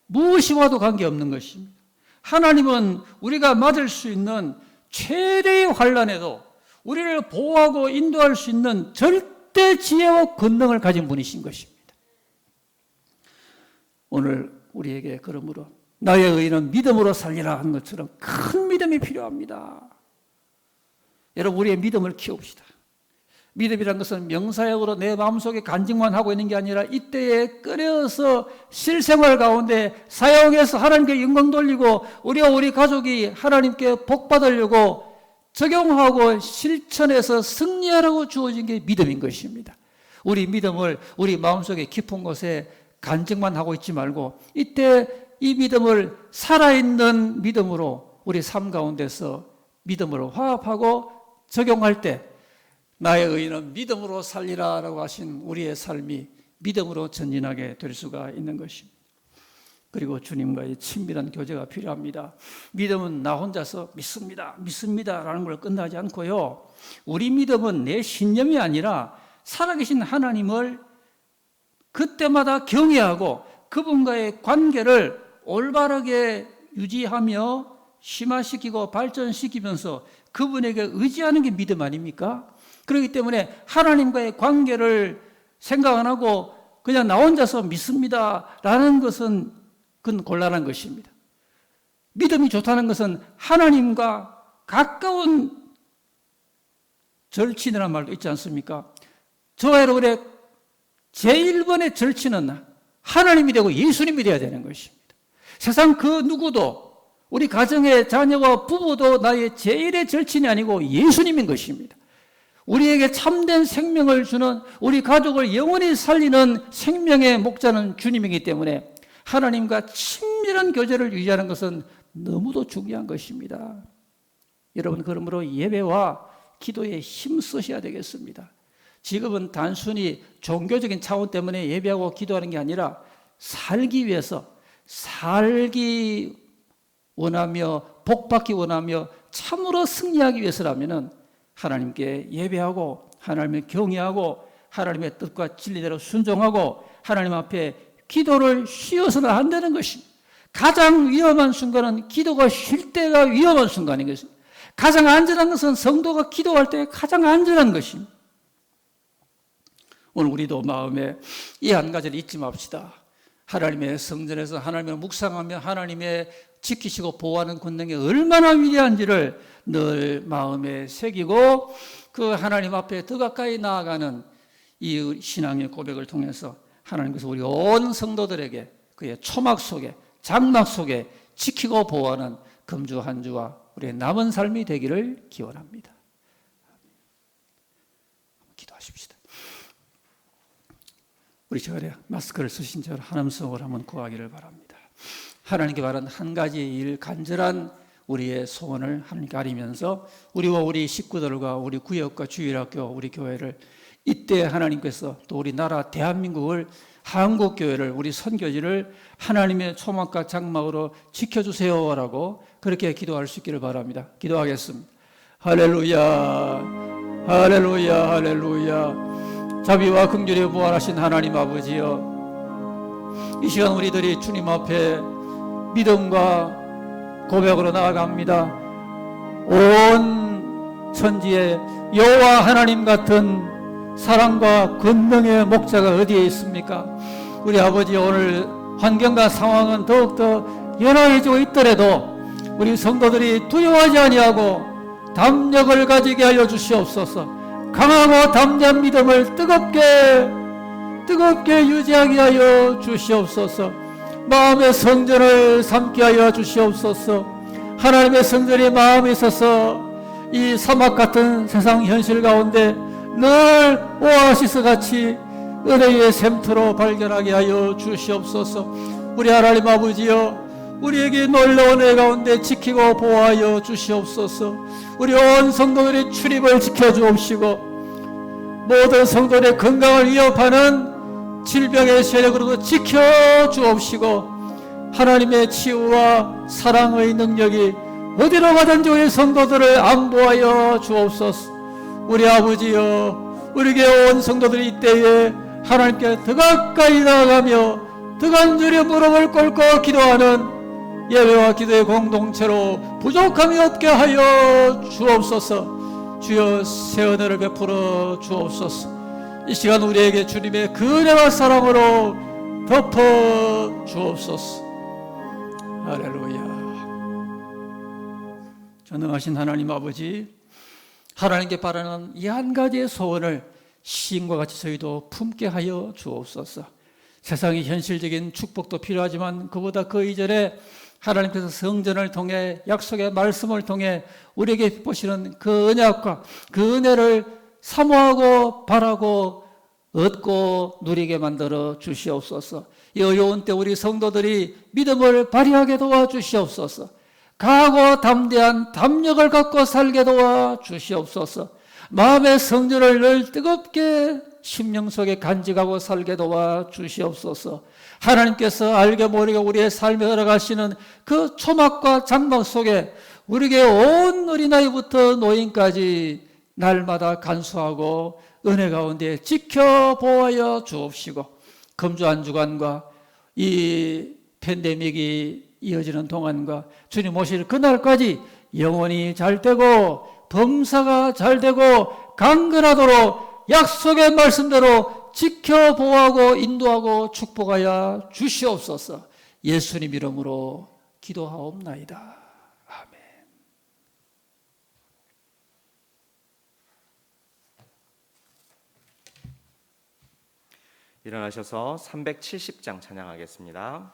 무엇이와도 관계없는 것입니다. 하나님은 우리가 맞을 수 있는 최대의 환난에도 우리를 보호하고 인도할 수 있는 절대 지혜와 권능을 가진 분이신 것입니다. 오늘 우리에게 그러므로 나의 의인은 믿음으로 살리라 한 것처럼 큰 믿음이 필요합니다. 여러분, 우리의 믿음을 키웁시다. 믿음이란 것은 명사역으로 내 마음속에 간직만 하고 있는 게 아니라 이때에 끓여서 실생활 가운데 사용해서 하나님께 영광 돌리고 우리와 우리 가족이 하나님께 복 받으려고 적용하고 실천해서 승리하라고 주어진 게 믿음인 것입니다. 우리 믿음을 우리 마음속에 깊은 곳에 간직만 하고 있지 말고 이때 이 믿음을 살아있는 믿음으로 우리 삶 가운데서 믿음으로 화합하고 적용할 때 나의 의인은 믿음으로 살리라 라고 하신 우리의 삶이 믿음으로 전진하게 될 수가 있는 것입니다. 그리고 주님과의 친밀한 교제가 필요합니다. 믿음은 나 혼자서 믿습니다 라는 걸 끝나지 않고요, 우리 믿음은 내 신념이 아니라 살아계신 하나님을 그때마다 경외하고 그분과의 관계를 올바르게 유지하며 심화시키고 발전시키면서 그분에게 의지하는 게 믿음 아닙니까? 그렇기 때문에 하나님과의 관계를 생각 안 하고 그냥 나 혼자서 믿습니다라는 것은 그건 곤란한 것입니다. 믿음이 좋다는 것은 하나님과 가까운 절친이라는 말도 있지 않습니까? 저와 여러분의 제1번의 절친은 하나님이 되고 예수님이 되어야 되는 것입니다. 세상 그 누구도 우리 가정의 자녀와 부부도 나의 제1의 절친이 아니고 예수님인 것입니다. 우리에게 참된 생명을 주는, 우리 가족을 영원히 살리는 생명의 목자는 주님이기 때문에 하나님과 친밀한 교제를 유지하는 것은 너무도 중요한 것입니다. 여러분, 그러므로 예배와 기도에 힘쓰셔야 되겠습니다. 지금은 단순히 종교적인 차원 때문에 예배하고 기도하는 게 아니라 살기 위해서, 살기 원하며 복받기 원하며 참으로 승리하기 위해서라면 하나님께 예배하고 하나님을 경외하고 하나님의 뜻과 진리대로 순종하고 하나님 앞에 기도를 쉬어서는 안 되는 것입니다. 가장 위험한 순간은 기도가 쉴 때가 위험한 순간인 것입니다. 가장 안전한 것은 성도가 기도할 때 가장 안전한 것입니다. 오늘 우리도 마음에 이 한 가지를 잊지 맙시다. 하나님의 성전에서 하나님을 묵상하며 하나님의 지키시고 보호하는 권능이 얼마나 위대한지를 늘 마음에 새기고 그 하나님 앞에 더 가까이 나아가는 이 신앙의 고백을 통해서 하나님께서 우리 온 성도들에게 그의 초막 속에 장막 속에 지키고 보호하는 금주 한 주와 우리의 남은 삶이 되기를 기원합니다. 기도하십시다. 우리 저에 마스크를 쓰신 채로 하나님 속을 한번 구하기를 바랍니다. 하나님께 바라는 한 가지 일, 간절한 우리의 소원을 하나님께 아리면서 우리와 우리 식구들과 우리 구역과 주일학교, 우리 교회를 이때 하나님께서 또 우리 나라 대한민국을, 한국교회를, 우리 선교지를 하나님의 초막과 장막으로 지켜주세요라고 그렇게 기도할 수 있기를 바랍니다. 기도하겠습니다. 할렐루야, 할렐루야, 할렐루야. 자비와 긍휼이 부활하신 하나님 아버지여, 이 시간 우리들이 주님 앞에 믿음과 고백으로 나아갑니다. 온 천지에 여호와 하나님 같은 사랑과 권능의 목자가 어디에 있습니까? 우리 아버지, 오늘 환경과 상황은 더욱더 연약해지고 있더라도 우리 성도들이 두려워하지 아니하고 담력을 가지게 하여 주시옵소서. 강하고 담대한 믿음을 뜨겁게 유지하게 하여 주시옵소서. 마음의 성전을 삼게 하여 주시옵소서. 하나님의 성전이 마음에 있어서 이 사막 같은 세상 현실 가운데 늘 오아시스 같이 은혜의 샘터로 발견하게 하여 주시옵소서. 우리 하나님 아버지여, 우리에게 놀라운 은혜 가운데 지키고 보호하여 주시옵소서. 우리 온 성도들의 출입을 지켜주옵시고 모든 성도들의 건강을 위협하는 질병의 세력으로도 지켜주옵시고 하나님의 치유와 사랑의 능력이 어디로 가든지 우리 성도들을 안보하여 주옵소서. 우리 아버지여, 우리에게 온 성도들이 이때에 하나님께 더 가까이 나아가며 더 간절히 무릎을 꿇고 기도하는 예배와 기도의 공동체로 부족함이 없게 하여 주옵소서. 주여, 새 은혜를 베풀어 주옵소서. 이 시간 우리에게 주님의 그 은혜와 사랑으로 덮어 주옵소서. 할렐루야. 전능하신 하나님 아버지, 하나님께 바라는 이 한 가지의 소원을 시인과 같이 저희도 품게 하여 주옵소서. 세상의 현실적인 축복도 필요하지만 그보다 그 이전에 하나님께서 성전을 통해 약속의 말씀을 통해 우리에게 베푸시는 그 언약과 그 은혜를 사모하고 바라고 얻고 누리게 만들어 주시옵소서. 이 어려운 때 우리 성도들이 믿음을 발휘하게 도와주시옵소서. 강하고 담대한 담력을 갖고 살게 도와주시옵소서. 마음의 성전을 늘 뜨겁게 심령 속에 간직하고 살게 도와주시옵소서. 하나님께서 알게 모르게 우리의 삶에 허락하시는 그 초막과 장막 속에 우리에게 온 어린아이부터 노인까지 날마다 간수하고 은혜 가운데 지켜보아여 주옵시고, 금주 한 주간과 이 팬데믹이 이어지는 동안과 주님 오실 그날까지 영혼이 잘 되고 범사가 잘 되고 강건하도록 약속의 말씀대로 지켜보아하고 인도하고 축복하여 주시옵소서. 예수님 이름으로 기도하옵나이다. 아멘. 일어나셔서 370장 찬양하겠습니다.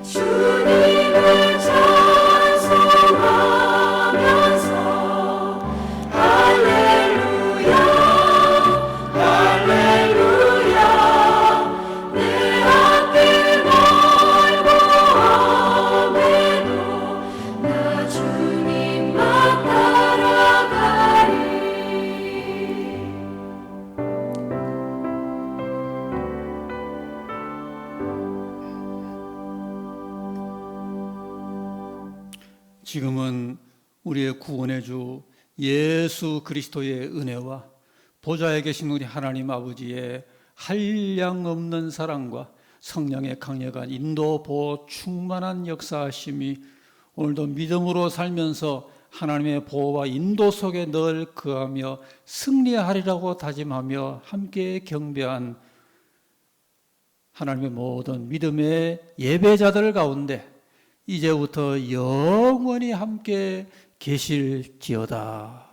주 우리의 구원의 주 예수 그리스도의 은혜와 보좌에 계신 우리 하나님 아버지의 한량없는 사랑과 성령의 강력한 인도 보호 충만한 역사하심이 오늘도 믿음으로 살면서 하나님의 보호와 인도 속에 늘 거하며 승리하리라고 다짐하며 함께 경배한 하나님의 모든 믿음의 예배자들 가운데 이제부터 영원히 함께 계실지어다.